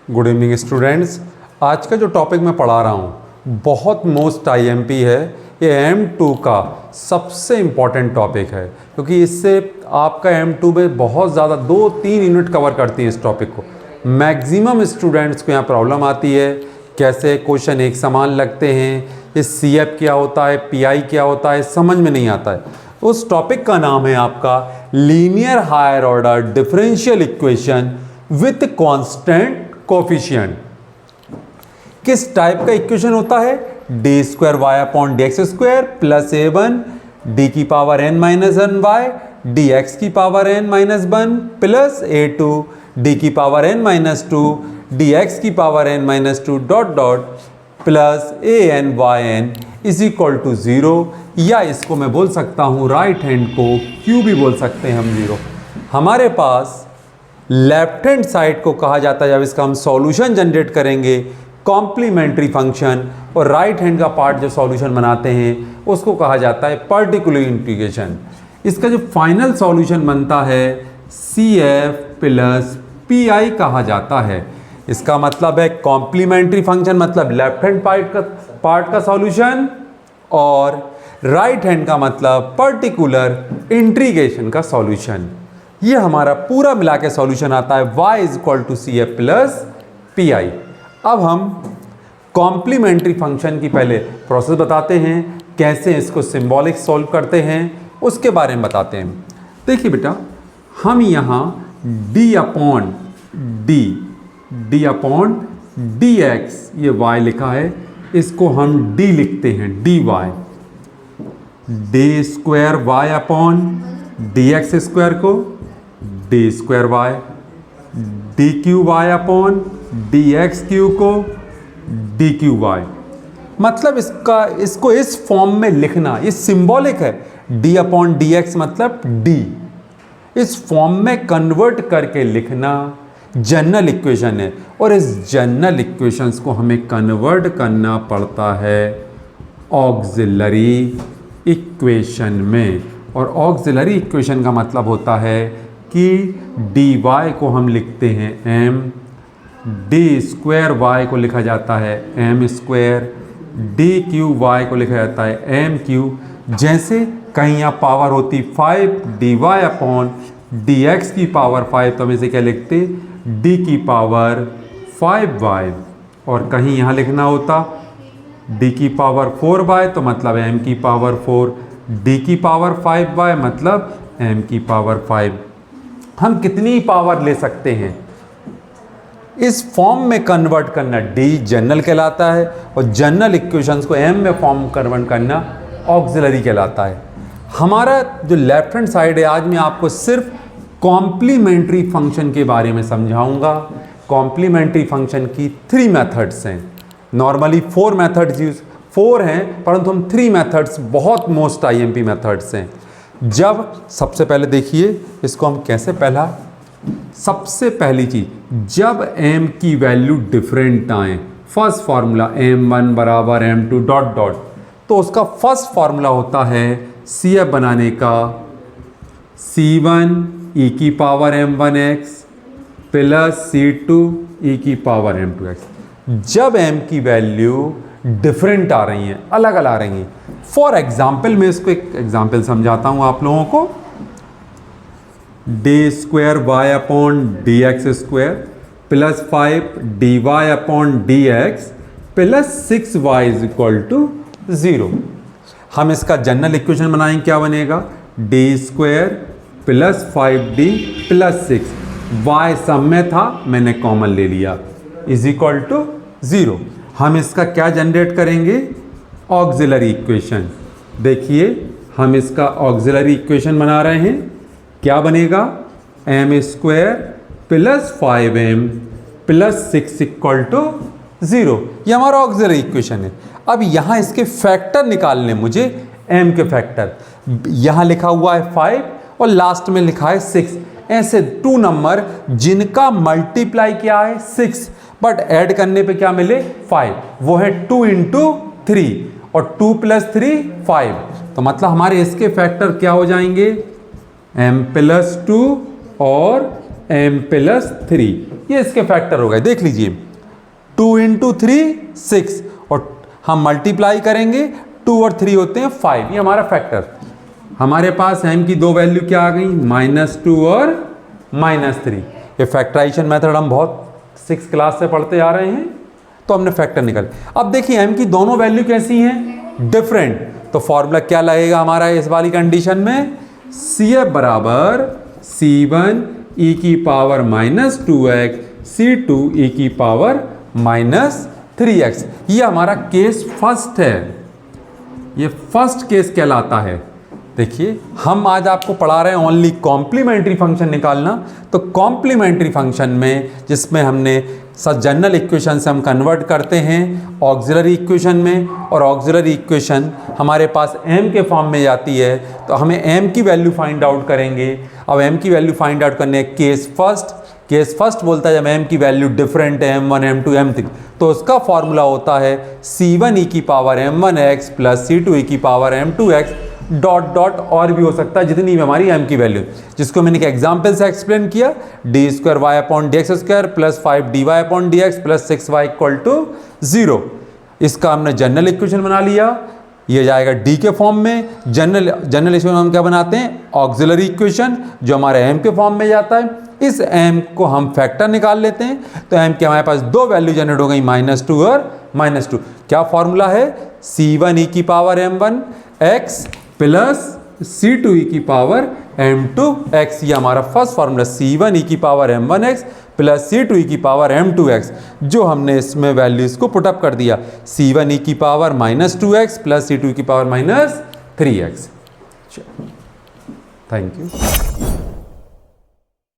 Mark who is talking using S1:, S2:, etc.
S1: Good evening students. आज का जो टॉपिक मैं पढ़ा रहा हूँ बहुत मोस्ट आईएमपी है। ये M2 का सबसे इम्पॉर्टेंट टॉपिक है क्योंकि इससे आपका M2 में बहुत ज़्यादा 2-3 यूनिट कवर करती हैं इस टॉपिक को। मैक्सिमम स्टूडेंट्स को यहाँ प्रॉब्लम आती है कैसे क्वेश्चन एक समान लगते हैं, ये CF क्या होता है, PI क्या होता है, समझ में नहीं आता है। उस टॉपिक का नाम है आपका linear higher order differential equation with constant coefficient. किस टाइप का इक्वेशन होता है? D square Y upon D x square plus a1 D की power n minus 1 Y D X की power n minus 1 plus a2 D की power n minus 2 D X की power n minus 2 dot dot plus an yn is equal to 0, या इसको मैं बोल सकता हूँ राइट हैंड को q भी बोल सकते हैं हम 0। हमारे पास लेफ्ट हैंड साइड को कहा जाता है, जब इसका हम सॉल्यूशन जनरेट करेंगे, कॉम्प्लीमेंट्री फंक्शन, और राइट हैंड का पार्ट जो सॉल्यूशन बनाते हैं उसको कहा जाता है पर्टिकुलर इंटीग्रेशन। इसका जो फाइनल सॉल्यूशन बनता है CF प्लस PI कहा जाता है। इसका मतलब है कॉम्प्लीमेंट्री फंक्शन मतलब लेफ्ट हैंड पार्ट का सॉल्यूशन, और राइट हैंड का मतलब पर्टिकुलर इंटीग्रेशन का सॉल्यूशन। ये हमारा पूरा मिला के सॉल्यूशन आता है y is equal to CF plus PI। अब हम कॉम्प्लीमेंट्री फंक्शन की पहले प्रोसेस बताते हैं, कैसे इसको सिंबॉलिक सॉल्व करते हैं उसके बारे में बताते हैं। देखिए बेटा, हम यहाँ d अपॉन dx ये y लिखा है, इसको हम d लिखते हैं dy, D square y upon dx square को D square Y, D Q Y upon D X cube को डी क्यू वाई। मतलब इसको इस फॉर्म में लिखना, ये सिंबॉलिक है। डी अपॉन डी एक्स मतलब डी, इस फॉर्म में कन्वर्ट करके लिखना जनरल इक्वेशन है, और इस जनरल इक्वेशंस को हमें कन्वर्ट करना पड़ता है ऑक्सिलरी इक्वेशन में। और ऑक्सिलरी इक्वेशन का मतलब होता है कि dy को हम लिखते हैं m, डी स्क्वायर वाई को लिखा जाता है m square, D Q Y को लिखा जाता है m क्यू। जैसे कहीं यहाँ पावर होती 5 dy अपॉन dx की पावर 5, तो हम इसे क्या लिखते d की पावर 5y, और कहीं यहाँ लिखना होता d की पावर 4y, तो मतलब m की पावर 4, d की पावर 5y मतलब m की पावर 5। हम कितनी पावर ले सकते हैं इस फॉर्म में कन्वर्ट करना d जनरल कहलाता है, और जनरल इक्वेशंस को m में फॉर्म कन्वर्ट करना ऑक्सिलरी कहलाता है। हमारा जो लेफ्ट हैंड साइड है, आज मैं आपको सिर्फ कॉम्प्लीमेंट्री फंक्शन के बारे में समझाऊंगा। कॉम्प्लीमेंट्री फंक्शन की 3 मेथड्स हैं। नॉर्मली 4 मेथड्स फोर हैं, परंतु हम 3 मेथड्स बहुत मोस्ट आईएमपी मेथड्स हैं। जब सबसे पहले देखिए इसको हम कैसे, सबसे पहली चीज, जब m की वैल्यू डिफरेंट आए, फर्स्ट फार्मूला m1 बराबर m2 डॉट डॉट, तो उसका फर्स्ट फार्मूला होता है CF बनाने का C1 e की power m1x plus C2 e की पावर m2x। जब m की वैल्यू डिफरेंट आ रही हैं, अलग अलग आ रही हैं, फॉर एग्जाम्पल मैं इसको एक एग्जाम्पल समझाता हूं आप लोगों को। D square Y upon D x square plus 5 d y upon D x plus 6y is equal to 0। हम इसका जनरल इक्वेशन बनाएंगे, क्या बनेगा? D square plus 5d plus 6, y सब में था मैंने कॉमन ले लिया, इज इक्वल टू 0। हम इसका क्या जनरेट करेंगे? Auxiliary equation. देखिए हम इसका ऑक्सिलरी इक्वेशन बना रहे हैं, क्या बनेगा? m square plus 5m plus 6 equal to 0। ये हमारा ऑक्सिलरी इक्वेशन है। अब यहाँ इसके फैक्टर निकालने मुझे, m के फैक्टर। यहाँ लिखा हुआ है 5 और लास्ट में लिखा है 6। ऐसे 2 नंबर जिनका मल्टीप्लाई क्या है 6, बट ऐड करने पे क्या मिले 5, वो है 2 इंटू 3, और 2 प्लस 3 5, तो मतलब हमारे इसके फैक्टर क्या हो जाएंगे m प्लस 2 और m प्लस 3। ये इसके फैक्टर हो गए। देख लीजिए 2 इंटू 3 6 और हम मल्टीप्लाई करेंगे 2 और 3 होते हैं 5, ये हमारा फैक्टर। हमारे पास m की दो वैल्यू क्या आ गई -2 और -3। ये फैक्टराइजेशन मेथड हम बहुत 6 क्लास से पढ़ते आ रहे हैं, तो हमने फैक्टर निकाले। अब देखिए m की दोनों वैल्यू कैसी हैं, डिफरेंट, तो फॉर्मूला क्या लगेगा हमारा इस वाली कंडीशन में, CF बराबर C1 e की पावर -2x C2 e की पावर -3x। ये हमारा केस फर्स्ट है, ये फर्स्ट केस कहलाता है। देखिए हम आज आपको पढ़ा रहे हैं ओनली कॉम्प्लीमेंट्री फंक्शन निकालना। तो कॉम्प्लीमेंट्री फंक्शन में जिसमें हमने जनरल इक्वेशन से हम कन्वर्ट करते हैं ऑक्सिलरी इक्वेशन में, और ऑक्सिलरी इक्वेशन हमारे पास m के फॉर्म में जाती है, तो हमें m की वैल्यू फाइंड आउट करेंगे। अब m की वैल्यू फाइंड आउट करने केस फर्स्ट बोलता है जब m की वैल्यू डिफरेंट है m1 m2 m3, तो उसका फॉर्मूला होता है C1 e की power m1x plus C2 e की पावर m2x डॉट डॉट और भी हो सकता है जितनी भी हमारी m की वैल्यू, जिसको मैंने एक एग्जाम्पल से एक्सप्लेन किया, d2y/dx² plus 5dy/dx plus 6y = 0। इसका हमने जनरल इक्वेशन बना लिया, ये जाएगा d के फॉर्म में। जनरल इक्वेशन हम क्या बनाते हैं, ऑक्सिलरी इक्वेशन, जो हमारे m के फॉर्म में जाता है। इस m को हम फैक्टर निकाल लेते हैं, तो m के हमारे पास दो वैल्यू जनरेट हो गई -2 और -2। क्या फॉर्मूला है, C1 e की power m1x plus C2 e की पावर m2x। ये हमारा फर्स्ट फॉर्मूला C1 e की power m1x plus C2 e की पावर m2x, जो हमने इसमें वैल्यूज को पुटअप कर दिया, C1 e की power -2x plus C2 e की पावर -3x। Thank you.